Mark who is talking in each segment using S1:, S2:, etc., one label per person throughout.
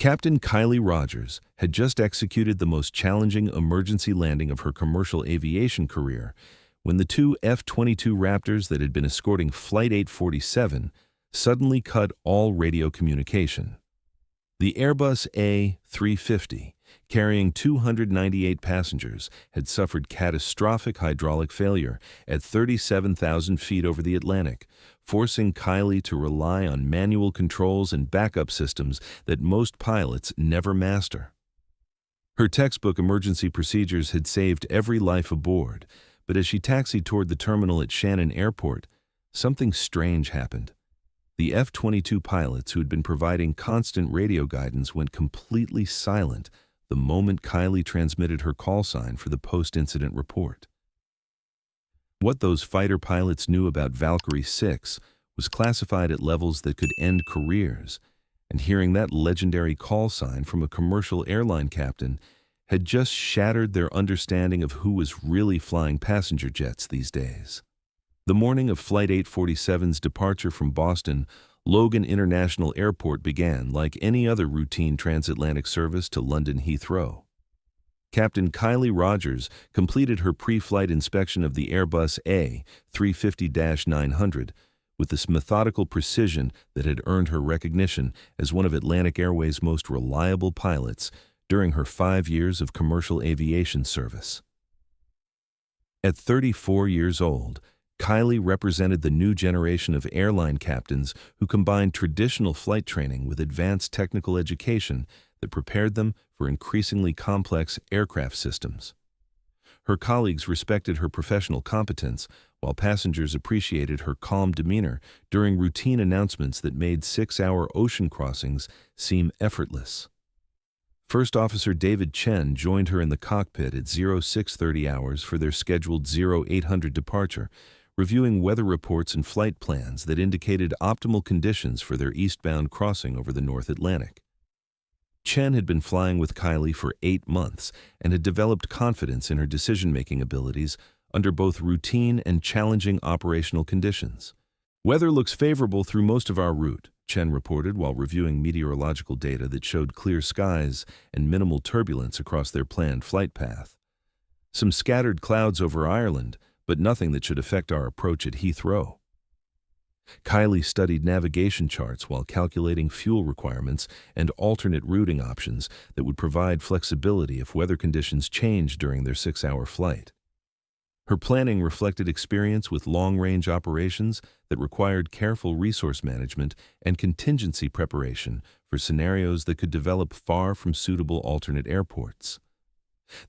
S1: Captain Kylie Rogers had just executed the most challenging emergency landing of her commercial aviation career when the two F-22 Raptors that had been escorting Flight 847 suddenly cut all radio communication. The Airbus A350, carrying 298 passengers, had suffered catastrophic hydraulic failure at 37,000 feet over the Atlantic, forcing Kylie to rely on manual controls and backup systems that most pilots never master. Her textbook emergency procedures had saved every life aboard, but as she taxied toward the terminal at Shannon Airport, something strange happened. The F-22 pilots who had been providing constant radio guidance went completely silent the moment Kylie transmitted her call sign for the post-incident report. What those fighter pilots knew about Valkyrie 6 was classified at levels that could end careers, and hearing that legendary call sign from a commercial airline captain had just shattered their understanding of who was really flying passenger jets these days. The morning of Flight 847's departure from Boston Logan International Airport began like any other routine transatlantic service to London Heathrow. Captain Kylie Rogers completed her pre-flight inspection of the Airbus A350-900 with this methodical precision that had earned her recognition as one of Atlantic Airways' most reliable pilots during her 5 years of commercial aviation service. At 34 years old, Kylie represented the new generation of airline captains who combined traditional flight training with advanced technical education that prepared them for increasingly complex aircraft systems. Her colleagues respected her professional competence, while passengers appreciated her calm demeanor during routine announcements that made 6-hour ocean crossings seem effortless. First Officer David Chen joined her in the cockpit at 0630 hours for their scheduled 0800 departure, reviewing weather reports and flight plans that indicated optimal conditions for their eastbound crossing over the North Atlantic. Chen had been flying with Kylie for 8 months and had developed confidence in her decision-making abilities under both routine and challenging operational conditions. "Weather looks favorable through most of our route," Chen reported while reviewing meteorological data that showed clear skies and minimal turbulence across their planned flight path. "Some scattered clouds over Ireland, but nothing that should affect our approach at Heathrow." Kylie studied navigation charts while calculating fuel requirements and alternate routing options that would provide flexibility if weather conditions changed during their 6-hour flight. Her planning reflected experience with long-range operations that required careful resource management and contingency preparation for scenarios that could develop far from suitable alternate airports.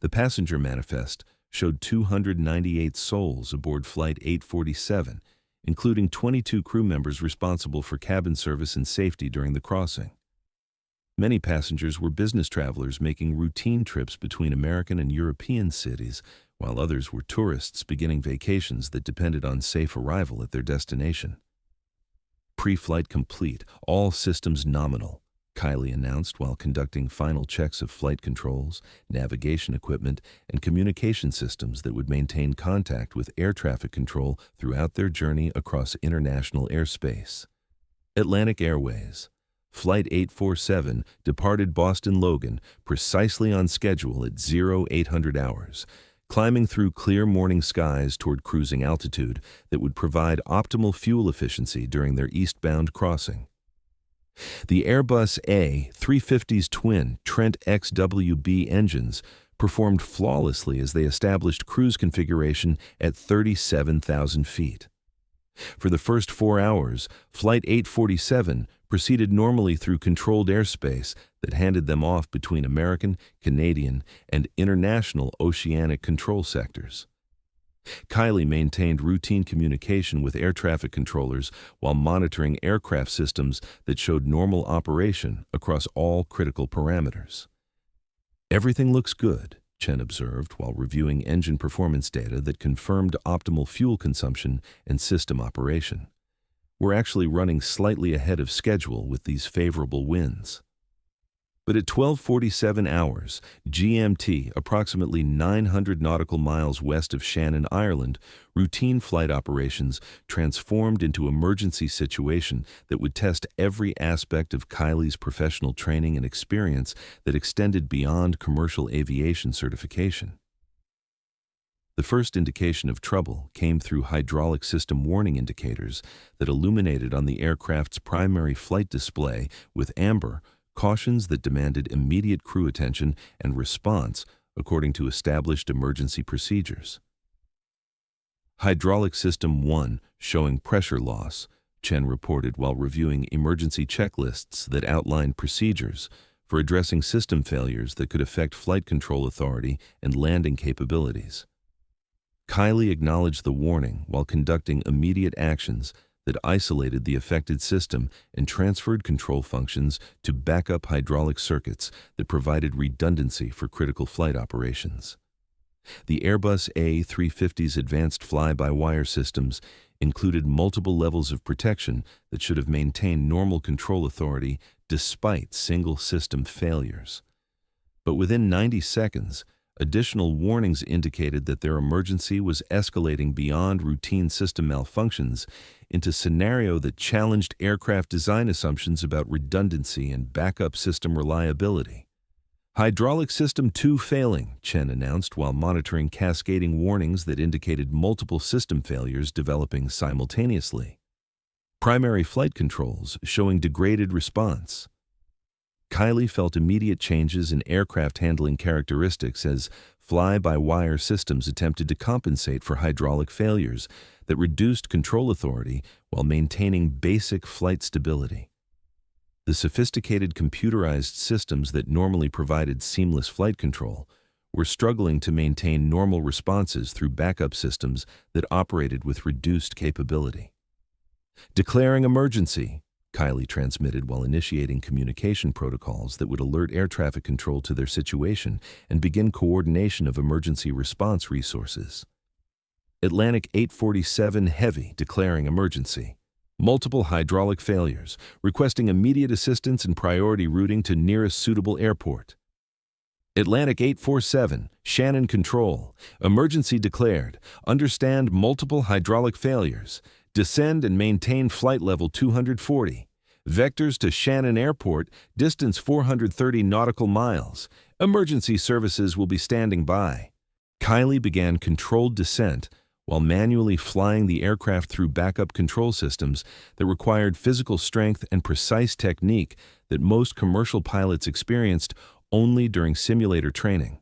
S1: The passenger manifest showed 298 souls aboard Flight 847, including 22 crew members responsible for cabin service and safety during the crossing. Many passengers were business travelers making routine trips between American and European cities, while others were tourists beginning vacations that depended on safe arrival at their destination. "Pre-flight complete, all systems nominal," Kylie announced while conducting final checks of flight controls, navigation equipment, and communication systems that would maintain contact with air traffic control throughout their journey across international airspace. Atlantic Airways. Flight 847 departed Boston Logan precisely on schedule at 0800 hours, climbing through clear morning skies toward cruising altitude that would provide optimal fuel efficiency during their eastbound crossing. The Airbus A350's twin Trent XWB engines performed flawlessly as they established cruise configuration at 37,000 feet. For the first 4 hours, Flight 847 proceeded normally through controlled airspace that handed them off between American, Canadian, and international oceanic control sectors. Kylie maintained routine communication with air traffic controllers while monitoring aircraft systems that showed normal operation across all critical parameters. "Everything looks good," Chen observed while reviewing engine performance data that confirmed optimal fuel consumption and system operation. "We're actually running slightly ahead of schedule with these favorable winds." But at 12:47 hours GMT, approximately 900 nautical miles west of Shannon, Ireland, routine flight operations transformed into emergency situation that would test every aspect of Kylie's professional training and experience that extended beyond commercial aviation certification. The first indication of trouble came through hydraulic system warning indicators that illuminated on the aircraft's primary flight display with amber, cautions that demanded immediate crew attention and response according to established emergency procedures. Hydraulic System 1 showing pressure loss, Chen reported while reviewing emergency checklists that outlined procedures for addressing system failures that could affect flight control authority and landing capabilities. Kylie acknowledged the warning while conducting immediate actions that isolated the affected system and transferred control functions to backup hydraulic circuits that provided redundancy for critical flight operations. The Airbus A350's advanced fly-by-wire systems included multiple levels of protection that should have maintained normal control authority despite single system failures. But within 90 seconds, additional warnings indicated that their emergency was escalating beyond routine system malfunctions into a scenario that challenged aircraft design assumptions about redundancy and backup system reliability. Hydraulic System 2 failing, Chen announced while monitoring cascading warnings that indicated multiple system failures developing simultaneously. Primary flight controls showing degraded response. Kylie felt immediate changes in aircraft handling characteristics as fly-by-wire systems attempted to compensate for hydraulic failures that reduced control authority while maintaining basic flight stability. The sophisticated computerized systems that normally provided seamless flight control were struggling to maintain normal responses through backup systems that operated with reduced capability. Declaring emergency, Kylie transmitted while initiating communication protocols that would alert air traffic control to their situation and begin coordination of emergency response resources. Atlantic 847 Heavy declaring emergency. Multiple hydraulic failures, requesting immediate assistance and priority routing to nearest suitable airport. Atlantic 847, Shannon Control, emergency declared. Understand multiple hydraulic failures. Descend and maintain flight level 240. Vectors to Shannon Airport, distance 430 nautical miles. Emergency services will be standing by. Kylie began controlled descent while manually flying the aircraft through backup control systems that required physical strength and precise technique that most commercial pilots experienced only during simulator training.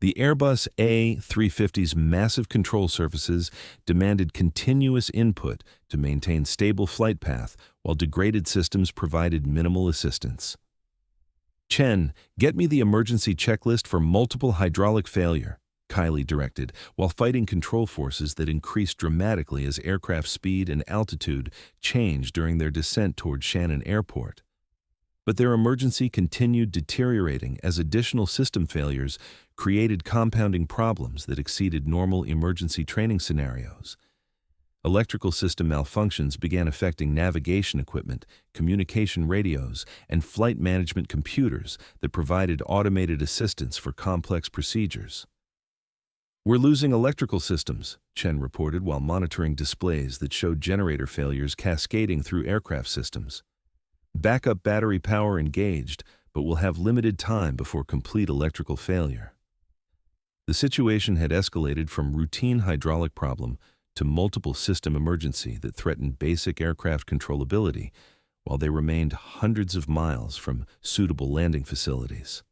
S1: The Airbus A350's massive control surfaces demanded continuous input to maintain stable flight path, while degraded systems provided minimal assistance. Chen, get me the emergency checklist for multiple hydraulic failure, Kylie directed, while fighting control forces that increased dramatically as aircraft speed and altitude changed during their descent toward Shannon Airport. But their emergency continued deteriorating as additional system failures created compounding problems that exceeded normal emergency training scenarios. Electrical system malfunctions began affecting navigation equipment, communication radios, and flight management computers that provided automated assistance for complex procedures. We're losing electrical systems, Chen reported while monitoring displays that showed generator failures cascading through aircraft systems. Backup battery power engaged, but will have limited time before complete electrical failure. The situation had escalated from routine hydraulic problem to multiple system emergency that threatened basic aircraft controllability while they remained hundreds of miles from suitable landing facilities.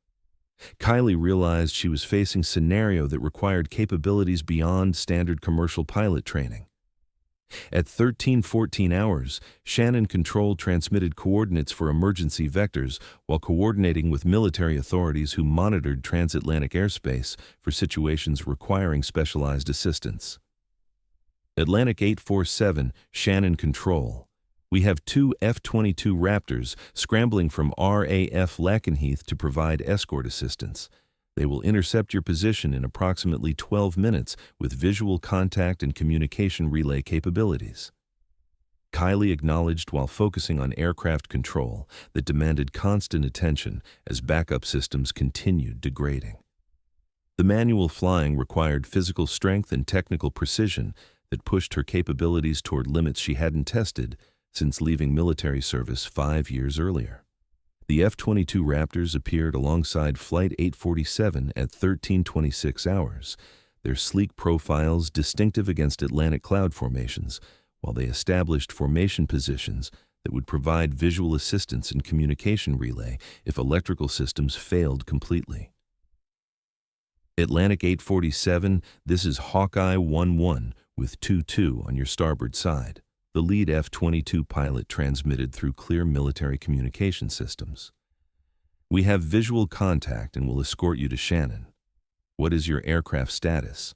S1: Kylie realized she was facing a scenario that required capabilities beyond standard commercial pilot training. At 13:14 hours, Shannon Control transmitted coordinates for emergency vectors while coordinating with military authorities who monitored transatlantic airspace for situations requiring specialized assistance. Atlantic 847, Shannon Control. We have two F-22 Raptors scrambling from RAF Lakenheath to provide escort assistance. They will intercept your position in approximately 12 minutes with visual contact and communication relay capabilities. Kylie acknowledged while focusing on aircraft control that demanded constant attention as backup systems continued degrading. The manual flying required physical strength and technical precision that pushed her capabilities toward limits she hadn't tested since leaving military service 5 years earlier. The F-22 Raptors appeared alongside Flight 847 at 13:26 hours, their sleek profiles distinctive against Atlantic cloud formations, while they established formation positions that would provide visual assistance and communication relay if electrical systems failed completely. Atlantic 847, this is Hawkeye 11 with 22 on your starboard side. The lead F-22 pilot transmitted through clear military communication systems. We have visual contact and will escort you to Shannon. What is your aircraft status?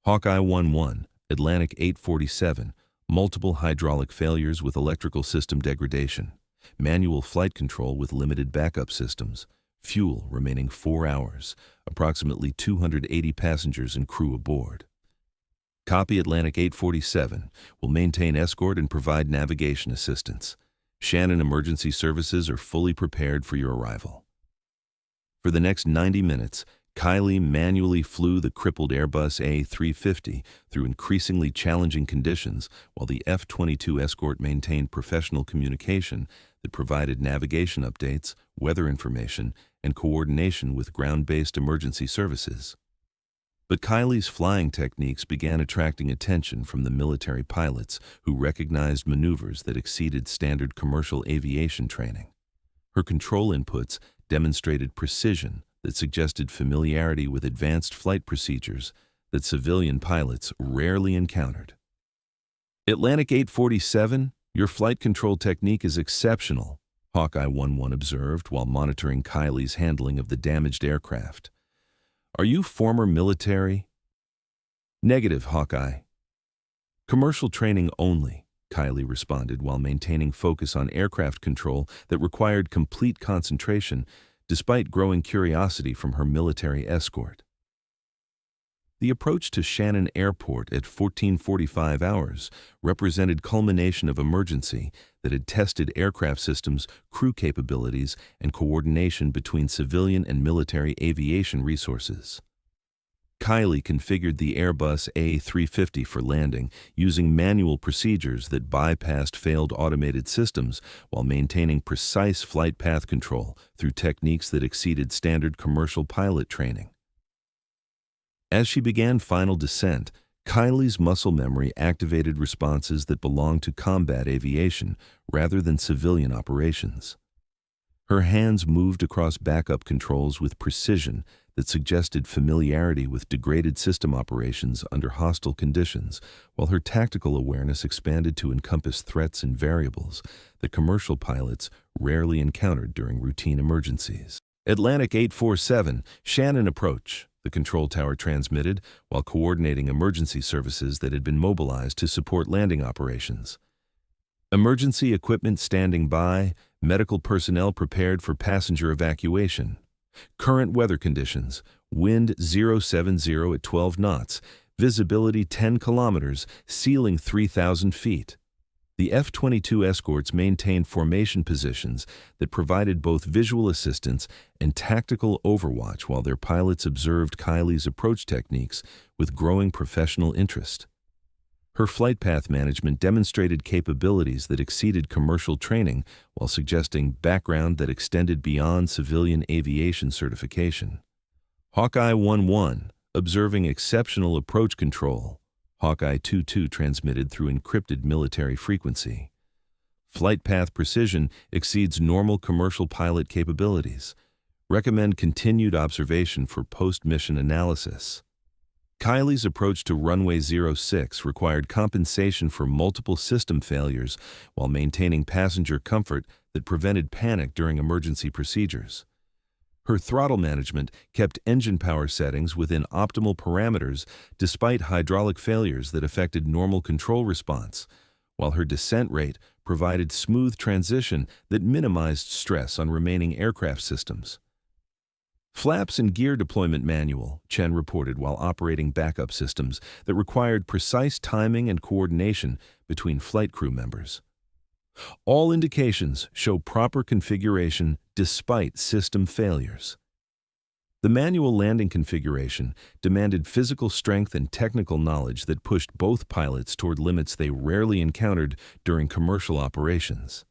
S1: Hawkeye 11, Atlantic 847, multiple hydraulic failures with electrical system degradation, manual flight control with limited backup systems, fuel remaining 4 hours, approximately 280 passengers and crew aboard. Copy. Atlantic 847 will maintain escort and provide navigation assistance. Shannon emergency services are fully prepared for your arrival. For the next 90 minutes, Kylie manually flew the crippled Airbus A350 through increasingly challenging conditions while the F-22 escort maintained professional communication that provided navigation updates, weather information, and coordination with ground-based emergency services. But Kylie's flying techniques began attracting attention from the military pilots who recognized maneuvers that exceeded standard commercial aviation training. Her control inputs demonstrated precision that suggested familiarity with advanced flight procedures that civilian pilots rarely encountered. Atlantic 847, your flight control technique is exceptional, Hawkeye 11 observed while monitoring Kylie's handling of the damaged aircraft. Are you former military? Negative, Hawkeye. Commercial training only, Kylie responded while maintaining focus on aircraft control that required complete concentration despite growing curiosity from her military escort. The approach to Shannon Airport at 14:45 hours represented culmination of emergency that had tested aircraft systems, crew capabilities, and coordination between civilian and military aviation resources. Kylie configured the Airbus A350 for landing using manual procedures that bypassed failed automated systems while maintaining precise flight path control through techniques that exceeded standard commercial pilot training. As she began final descent, Kylie's muscle memory activated responses that belonged to combat aviation rather than civilian operations. Her hands moved across backup controls with precision that suggested familiarity with degraded system operations under hostile conditions, while her tactical awareness expanded to encompass threats and variables that commercial pilots rarely encountered during routine emergencies. Atlantic 847, Shannon approach, the control tower transmitted while coordinating emergency services that had been mobilized to support landing operations. Emergency equipment standing by, medical personnel prepared for passenger evacuation. Current weather conditions, wind 070 at 12 knots, visibility 10 kilometers, ceiling 3,000 feet. The F-22 escorts maintained formation positions that provided both visual assistance and tactical overwatch while their pilots observed Kylie's approach techniques with growing professional interest. Her flight path management demonstrated capabilities that exceeded commercial training while suggesting background that extended beyond civilian aviation certification. Hawkeye 11, observing exceptional approach control. Hawkeye 22 transmitted through encrypted military frequency. Flight path precision exceeds normal commercial pilot capabilities. Recommend continued observation for post-mission analysis. Kylie's approach to runway 06 required compensation for multiple system failures while maintaining passenger comfort that prevented panic during emergency procedures. Her throttle management kept engine power settings within optimal parameters despite hydraulic failures that affected normal control response, while her descent rate provided smooth transition that minimized stress on remaining aircraft systems. Flaps and gear deployment manual, Chen reported while operating backup systems that required precise timing and coordination between flight crew members. All indications show proper configuration despite system failures. The manual landing configuration demanded physical strength and technical knowledge that pushed both pilots toward limits they rarely encountered during commercial operations.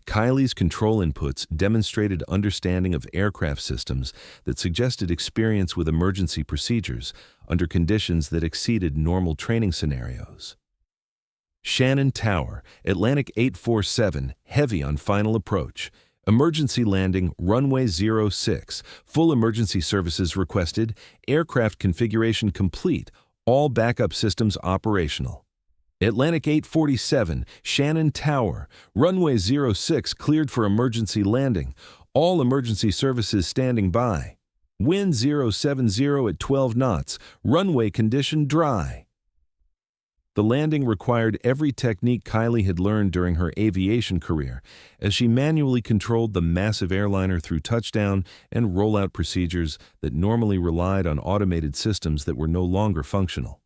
S1: Kylie's control inputs demonstrated understanding of aircraft systems that suggested experience with emergency procedures under conditions that exceeded normal training scenarios. Shannon Tower, Atlantic 847, heavy on final approach. Emergency landing, runway 06, full emergency services requested, aircraft configuration complete, all backup systems operational. Atlantic 847, Shannon Tower, runway 06 cleared for emergency landing, all emergency services standing by. Wind 070 at 12 knots, runway condition dry. The landing required every technique Kylie had learned during her aviation career as she manually controlled the massive airliner through touchdown and rollout procedures that normally relied on automated systems that were no longer functional.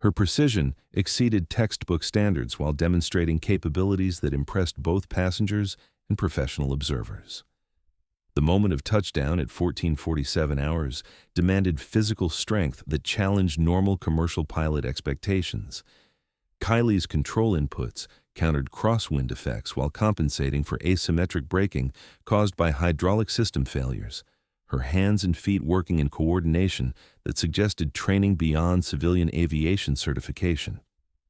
S1: Her precision exceeded textbook standards while demonstrating capabilities that impressed both passengers and professional observers. The moment of touchdown at 14:47 hours demanded physical strength that challenged normal commercial pilot expectations. Kylie's control inputs countered crosswind effects while compensating for asymmetric braking caused by hydraulic system failures, her hands and feet working in coordination that suggested training beyond civilian aviation certification.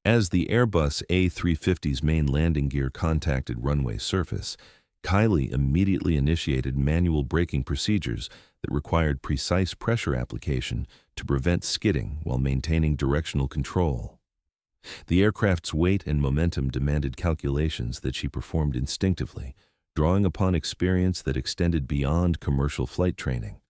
S1: As the Airbus A350's main landing gear contacted runway surface, Kylie immediately initiated manual braking procedures that required precise pressure application to prevent skidding while maintaining directional control. The aircraft's weight and momentum demanded calculations that she performed instinctively, drawing upon experience that extended beyond commercial flight training.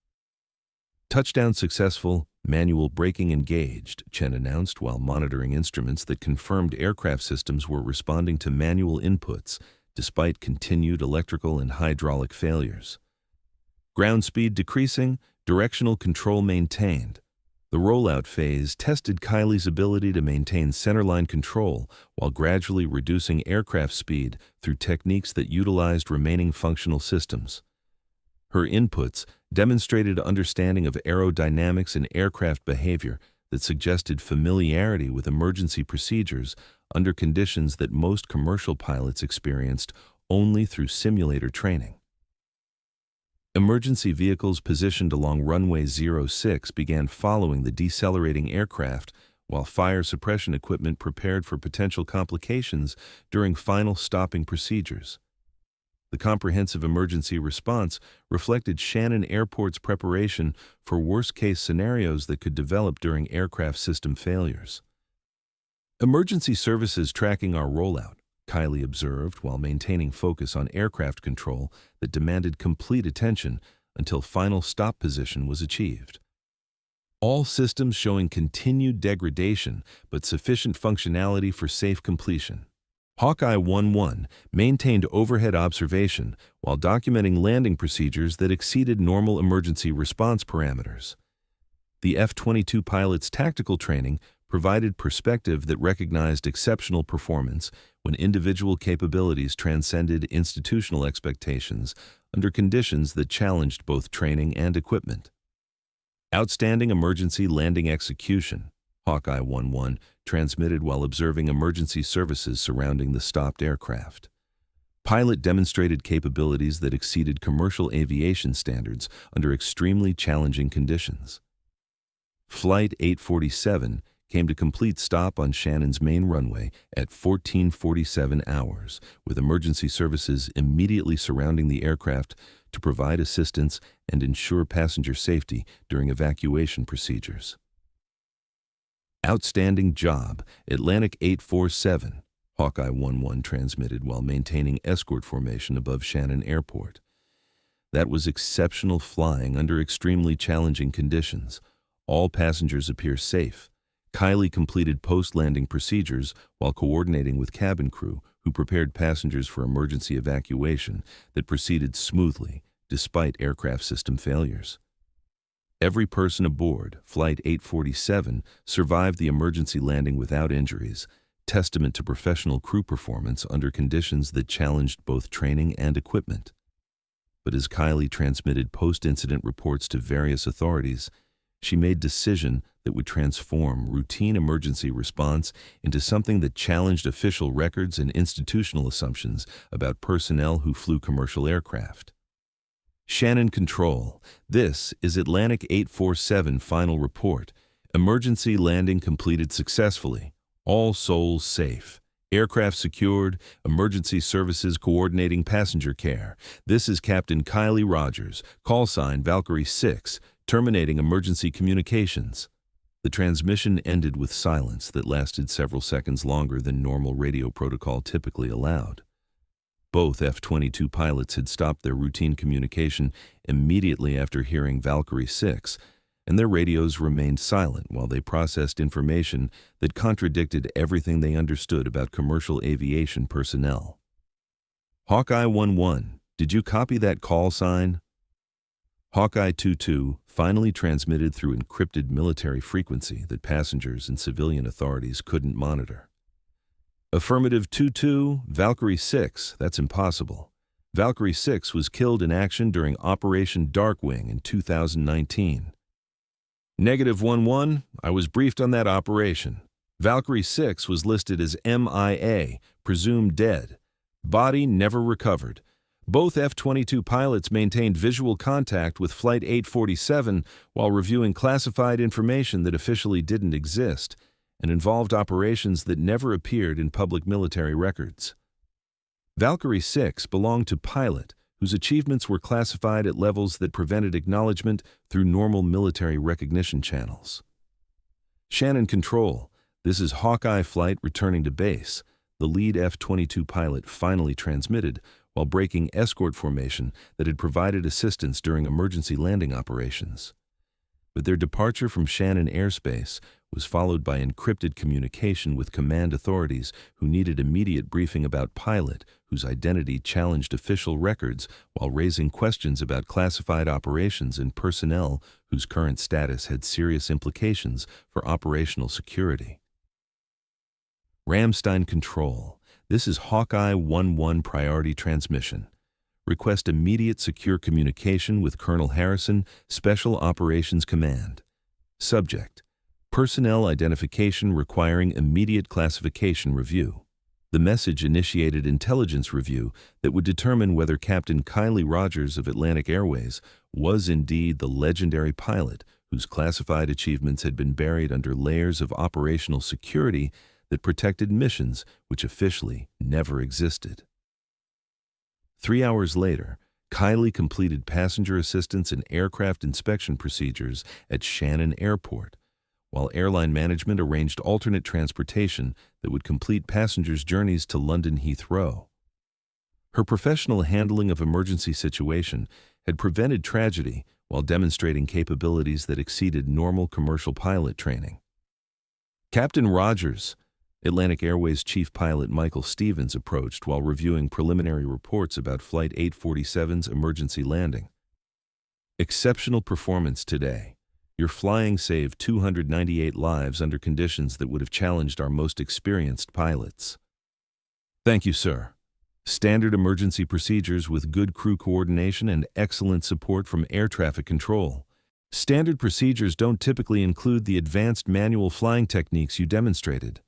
S1: Touchdown successful, manual braking engaged, Chen announced while monitoring instruments that confirmed aircraft systems were responding to manual inputs despite continued electrical and hydraulic failures. Ground speed decreasing, directional control maintained. The rollout phase tested Kylie's ability to maintain centerline control while gradually reducing aircraft speed through techniques that utilized remaining functional systems. Her inputs demonstrated understanding of aerodynamics and aircraft behavior that suggested familiarity with emergency procedures under conditions that most commercial pilots experienced only through simulator training. Emergency vehicles positioned along runway 06 began following the decelerating aircraft, while fire suppression equipment prepared for potential complications during final stopping procedures. The comprehensive emergency response reflected Shannon Airport's preparation for worst-case scenarios that could develop during aircraft system failures. Emergency services tracking our rollout, Kylie observed while maintaining focus on aircraft control that demanded complete attention until final stop position was achieved. All systems showing continued degradation but sufficient functionality for safe completion. Hawkeye 1-1 maintained overhead observation while documenting landing procedures that exceeded normal emergency response parameters. The F-22 pilot's tactical training provided perspective that recognized exceptional performance when individual capabilities transcended institutional expectations under conditions that challenged both training and equipment. Outstanding emergency landing execution, Hawkeye 1-1 transmitted while observing emergency services surrounding the stopped aircraft. Pilot demonstrated capabilities that exceeded commercial aviation standards under extremely challenging conditions. Flight 847 came to complete stop on Shannon's main runway at 14:47 hours, with emergency services immediately surrounding the aircraft to provide assistance and ensure passenger safety during evacuation procedures. Outstanding job, Atlantic 847, Hawkeye 1-1 transmitted while maintaining escort formation above Shannon Airport. That was exceptional flying under extremely challenging conditions. All passengers appear safe. Kylie completed post-landing procedures while coordinating with cabin crew who prepared passengers for emergency evacuation that proceeded smoothly despite aircraft system failures. Every person aboard Flight 847 survived the emergency landing without injuries, testament to professional crew performance under conditions that challenged both training and equipment. But as Kylie transmitted post-incident reports to various authorities, she made a decision that would transform routine emergency response into something that challenged official records and institutional assumptions about personnel who flew commercial aircraft. Shannon Control. This is Atlantic 847 final report. Emergency landing completed successfully. All souls safe. Aircraft secured. Emergency services coordinating passenger care. This is Captain Kylie Rogers. Call sign Valkyrie 6. Terminating emergency communications. The transmission ended with silence that lasted several seconds longer than normal radio protocol typically allowed. Both F-22 pilots had stopped their routine communication immediately after hearing Valkyrie 6, and their radios remained silent while they processed information that contradicted everything they understood about commercial aviation personnel. Hawkeye 11, did you copy that call sign? Hawkeye 22 finally transmitted through encrypted military frequency that passengers and civilian authorities couldn't monitor. Affirmative 22, Valkyrie 6, that's impossible. Valkyrie 6 was killed in action during Operation Darkwing in 2019. Negative 11, I was briefed on that operation. Valkyrie 6 was listed as MIA, presumed dead. Body never recovered. Both F-22 pilots maintained visual contact with Flight 847 while reviewing classified information that officially didn't exist, and involved operations that never appeared in public military records. Valkyrie 6 belonged to pilot, whose achievements were classified at levels that prevented acknowledgement through normal military recognition channels. Shannon Control, this is Hawkeye Flight returning to base. The lead F-22 pilot finally transmitted while breaking escort formation that had provided assistance during emergency landing operations. But their departure from Shannon airspace was followed by encrypted communication with command authorities who needed immediate briefing about pilot whose identity challenged official records while raising questions about classified operations and personnel whose current status had serious implications for operational security. Ramstein Control. This is Hawkeye 11 priority transmission. Request immediate secure communication with Colonel Harrison, Special Operations Command. Subject: personnel identification requiring immediate classification review. The message initiated intelligence review that would determine whether Captain Kylie Rogers of Atlantic Airways was indeed the legendary pilot whose classified achievements had been buried under layers of operational security that protected missions which officially never existed. 3 hours later, Kylie completed passenger assistance and aircraft inspection procedures at Shannon Airport, while airline management arranged alternate transportation that would complete passengers' journeys to London Heathrow. Her professional handling of emergency situation had prevented tragedy while demonstrating capabilities that exceeded normal commercial pilot training. Captain Rogers, Atlantic Airways Chief Pilot Michael Stevens, approached while reviewing preliminary reports about Flight 847's emergency landing. Exceptional performance today. Your flying saved 298 lives under conditions that would have challenged our most experienced pilots. Thank you, sir. Standard emergency procedures with good crew coordination and excellent support from air traffic control. Standard procedures don't typically include the advanced manual flying techniques you demonstrated.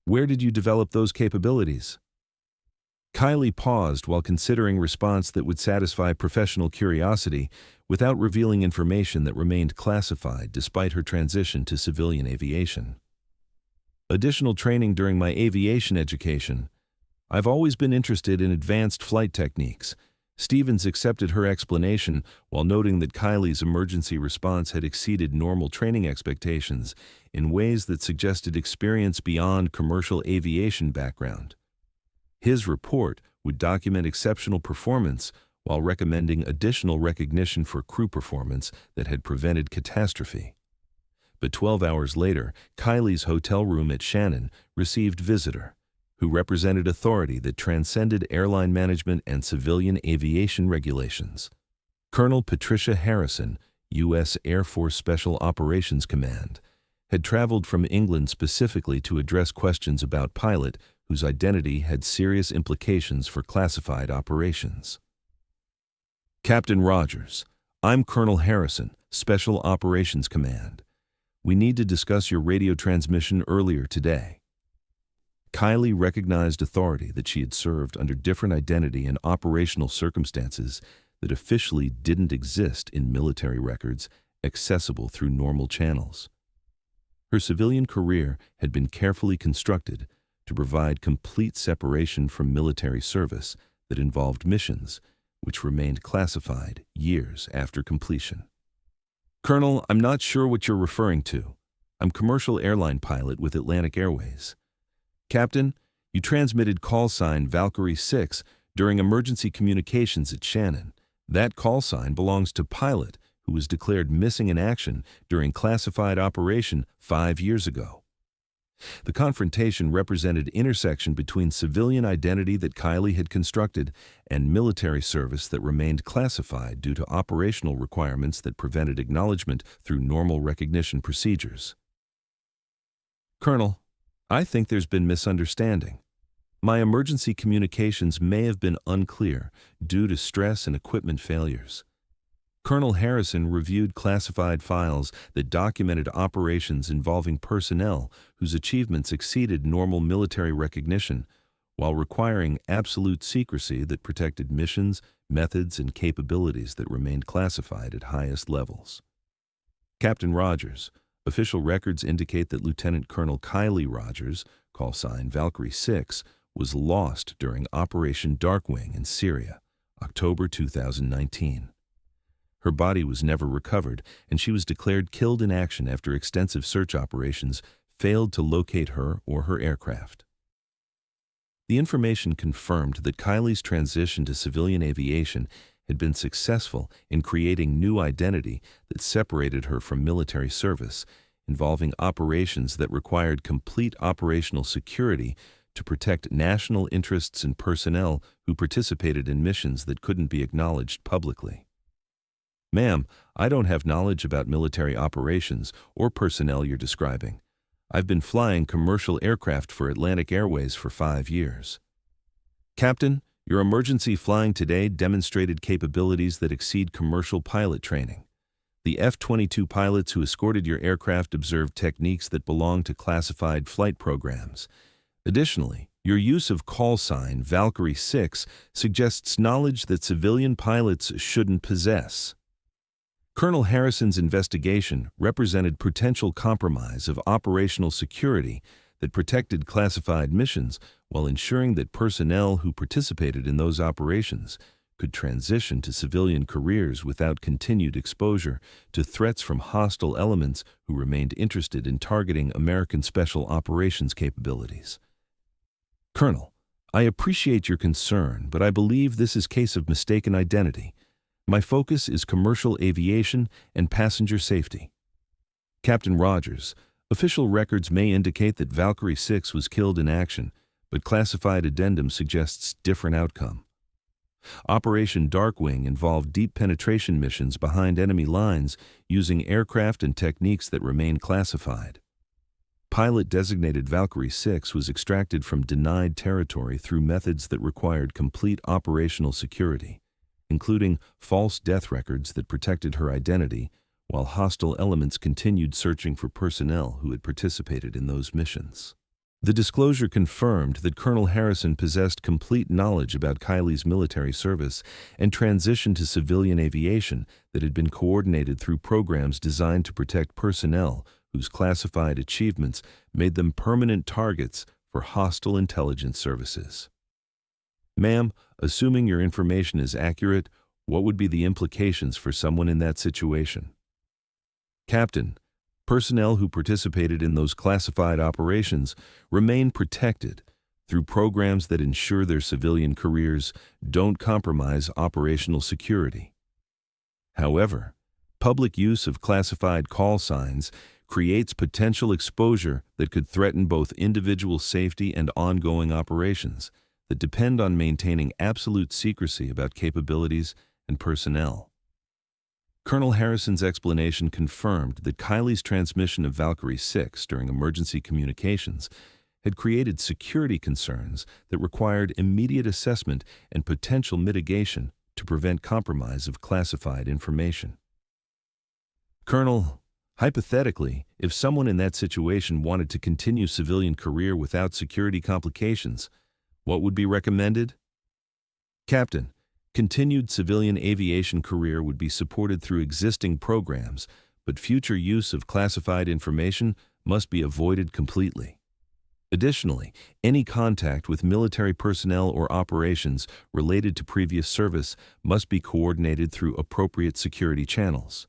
S1: Where did you develop those capabilities? Kylie paused while considering response that would satisfy professional curiosity without revealing information that remained classified despite her transition to civilian aviation. Additional training during my aviation education. I've always been interested in advanced flight techniques. Stevens accepted her explanation while noting that Kylie's emergency response had exceeded normal training expectations in ways that suggested experience beyond commercial aviation background. His report would document exceptional performance while recommending additional recognition for crew performance that had prevented catastrophe. But 12 hours later, Kylie's hotel room at Shannon received visitor, who represented authority that transcended airline management and civilian aviation regulations. Colonel Patricia Harrison, U.S. Air Force Special Operations Command, had traveled from England specifically to address questions about pilot whose identity had serious implications for classified operations. Captain Rogers, I'm Colonel Harrison, Special Operations Command. We need to discuss your radio transmission earlier today. Kylie recognized authority that she had served under different identity and operational circumstances that officially didn't exist in military records accessible through normal channels. Her civilian career had been carefully constructed to provide complete separation from military service that involved missions which remained classified years after completion. Colonel, I'm not sure what you're referring to. I'm commercial airline pilot with Atlantic Airways. Captain, you transmitted call sign Valkyrie 6 during emergency communications at Shannon. That call sign belongs to pilot who was declared missing in action during classified operation 5 years ago. The confrontation represented intersection between civilian identity that Kylie had constructed and military service that remained classified due to operational requirements that prevented acknowledgement through normal recognition procedures. Colonel, I think there's been misunderstanding. My emergency communications may have been unclear due to stress and equipment failures. Colonel Harrison reviewed classified files that documented operations involving personnel whose achievements exceeded normal military recognition, while requiring absolute secrecy that protected missions, methods, and capabilities that remained classified at highest levels. Captain Rogers, official records indicate that Lieutenant Colonel Kylie Rogers, call sign Valkyrie 6, was lost during Operation Darkwing in Syria, October 2019. Her body was never recovered, and she was declared killed in action after extensive search operations failed to locate her or her aircraft. The information confirmed that Kylie's transition to civilian aviation had been successful in creating new identity that separated her from military service, involving operations that required complete operational security to protect national interests and personnel who participated in missions that couldn't be acknowledged publicly. Ma'am, I don't have knowledge about military operations or personnel you're describing. I've been flying commercial aircraft for Atlantic Airways for 5 years. Captain, your emergency flying today demonstrated capabilities that exceed commercial pilot training. The F-22 pilots who escorted your aircraft observed techniques that belong to classified flight programs. Additionally, your use of call sign Valkyrie 6 suggests knowledge that civilian pilots shouldn't possess. Colonel Harrison's investigation represented potential compromise of operational security that protected classified missions while ensuring that personnel who participated in those operations could transition to civilian careers without continued exposure to threats from hostile elements who remained interested in targeting American special operations capabilities. Colonel, I appreciate your concern, but I believe this is a case of mistaken identity. My focus is commercial aviation and passenger safety. Captain Rogers, official records may indicate that Valkyrie 6 was killed in action, but classified addendum suggests different outcome. Operation Darkwing involved deep penetration missions behind enemy lines using aircraft and techniques that remain classified. Pilot-designated Valkyrie 6 was extracted from denied territory through methods that required complete operational security, including false death records that protected her identity, while hostile elements continued searching for personnel who had participated in those missions. The disclosure confirmed that Colonel Harrison possessed complete knowledge about Kylie's military service and transition to civilian aviation that had been coordinated through programs designed to protect personnel whose classified achievements made them permanent targets for hostile intelligence services. Ma'am, assuming your information is accurate, what would be the implications for someone in that situation? Captain, personnel who participated in those classified operations remain protected through programs that ensure their civilian careers don't compromise operational security. However, public use of classified call signs creates potential exposure that could threaten both individual safety and ongoing operations that depend on maintaining absolute secrecy about capabilities and personnel. Colonel Harrison's explanation confirmed that Kylie's transmission of Valkyrie 6 during emergency communications had created security concerns that required immediate assessment and potential mitigation to prevent compromise of classified information. Colonel, hypothetically, if someone in that situation wanted to continue civilian career without security complications, what would be recommended? Captain, continued civilian aviation career would be supported through existing programs, but future use of classified information must be avoided completely. Additionally, any contact with military personnel or operations related to previous service must be coordinated through appropriate security channels.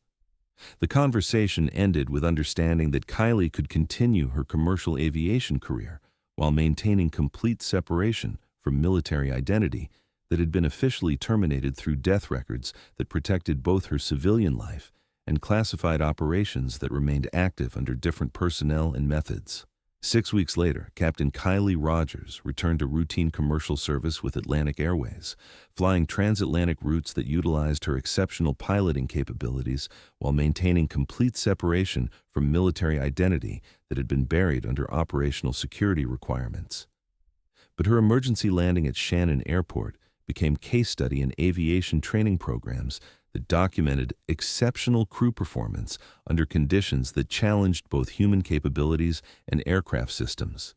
S1: The conversation ended with understanding that Kylie could continue her commercial aviation career while maintaining complete separation from military identity that had been officially terminated through death records that protected both her civilian life and classified operations that remained active under different personnel and methods. 6 weeks later, Captain Kylie Rogers returned to routine commercial service with Atlantic Airways, flying transatlantic routes that utilized her exceptional piloting capabilities while maintaining complete separation from military identity that had been buried under operational security requirements. But her emergency landing at Shannon Airport became case study in aviation training programs that documented exceptional crew performance under conditions that challenged both human capabilities and aircraft systems.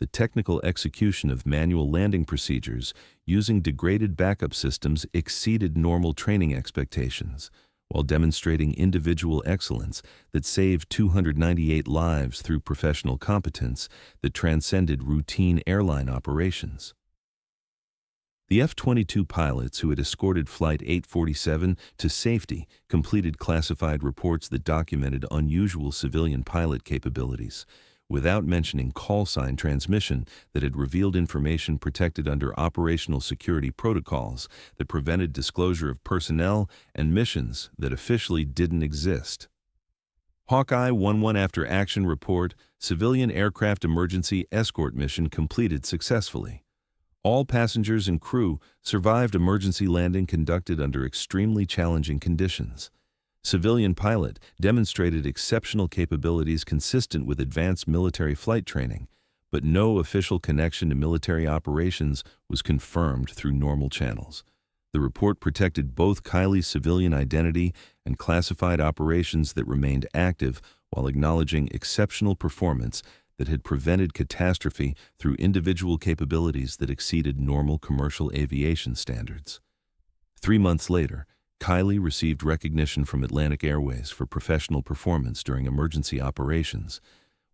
S1: The technical execution of manual landing procedures using degraded backup systems exceeded normal training expectations, while demonstrating individual excellence that saved 298 lives through professional competence that transcended routine airline operations. The F-22 pilots who had escorted Flight 847 to safety completed classified reports that documented unusual civilian pilot capabilities, without mentioning call sign transmission that had revealed information protected under operational security protocols that prevented disclosure of personnel and missions that officially didn't exist. Hawkeye 11 After Action Report, Civilian Aircraft Emergency Escort Mission completed successfully. All passengers and crew survived emergency landing conducted under extremely challenging conditions. Civilian pilot demonstrated exceptional capabilities consistent with advanced military flight training, but no official connection to military operations was confirmed through normal channels. The report protected both Kylie's civilian identity and classified operations that remained active while acknowledging exceptional performance that had prevented catastrophe through individual capabilities that exceeded normal commercial aviation standards. 3 months later, Kylie received recognition from Atlantic Airways for professional performance during emergency operations,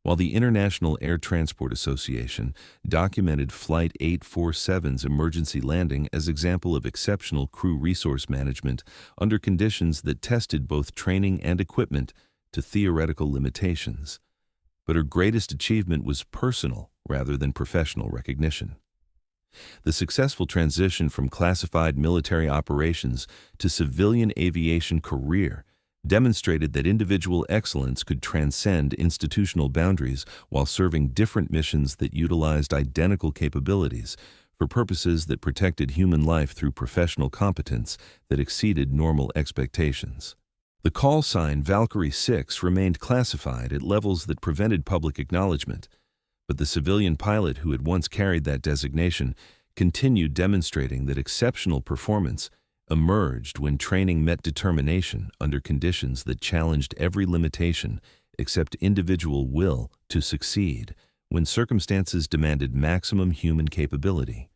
S1: while the International Air Transport Association documented Flight 847's emergency landing as example of exceptional crew resource management under conditions that tested both training and equipment to theoretical limitations. But her greatest achievement was personal rather than professional recognition. The successful transition from classified military operations to civilian aviation career demonstrated that individual excellence could transcend institutional boundaries while serving different missions that utilized identical capabilities for purposes that protected human life through professional competence that exceeded normal expectations. The call sign Valkyrie 6 remained classified at levels that prevented public acknowledgement, but the civilian pilot who had once carried that designation continued demonstrating that exceptional performance emerged when training met determination under conditions that challenged every limitation except individual will to succeed, when circumstances demanded maximum human capability,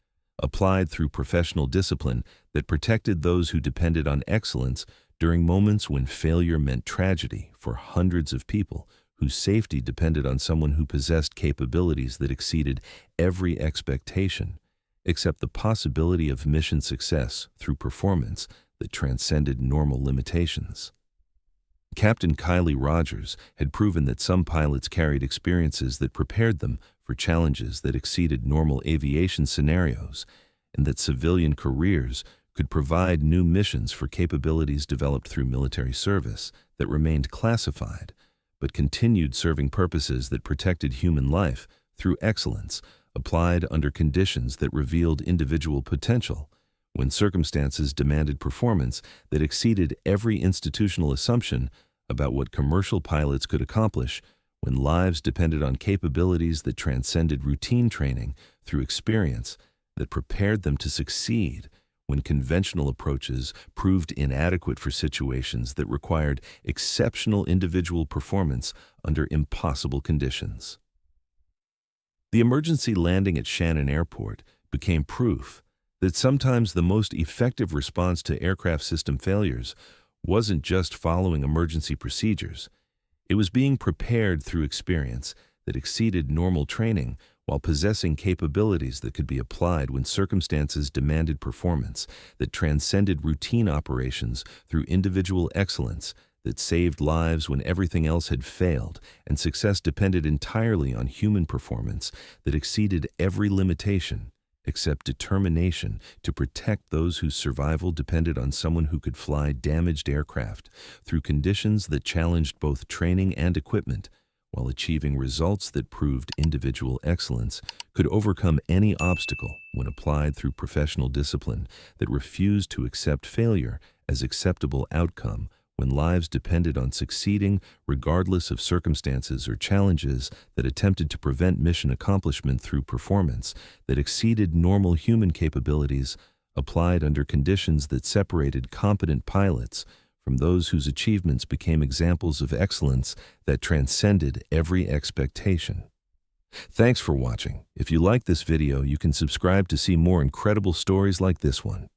S1: applied through professional discipline that protected those who depended on excellence during moments when failure meant tragedy for hundreds of people whose safety depended on someone who possessed capabilities that exceeded every expectation, except the possibility of mission success through performance that transcended normal limitations. Captain Kylie Rogers had proven that some pilots carried experiences that prepared them for challenges that exceeded normal aviation scenarios, and that civilian careers could provide new missions for capabilities developed through military service that remained classified, but continued serving purposes that protected human life through excellence applied under conditions that revealed individual potential, when circumstances demanded performance that exceeded every institutional assumption about what commercial pilots could accomplish, when lives depended on capabilities that transcended routine training through experience that prepared them to succeed, when conventional approaches proved inadequate for situations that required exceptional individual performance under impossible conditions. The emergency landing at Shannon Airport became proof that sometimes the most effective response to aircraft system failures wasn't just following emergency procedures. It was being prepared through experience that exceeded normal training while possessing capabilities that could be applied when circumstances demanded performance, that transcended routine operations through individual excellence, that saved lives when everything else had failed, and success depended entirely on human performance that exceeded every limitation except determination to protect those whose survival depended on someone who could fly damaged aircraft through conditions that challenged both training and equipment, while achieving results that proved individual excellence could overcome any obstacle when applied through professional discipline that refused to accept failure as acceptable outcome when lives depended on succeeding regardless of circumstances or challenges, that attempted to prevent mission accomplishment through performance that exceeded normal human capabilities applied under conditions that separated competent pilots from those whose achievements became examples of excellence that transcended every expectation. Thanks for watching. If you like this video, you can subscribe to see more incredible stories like this one.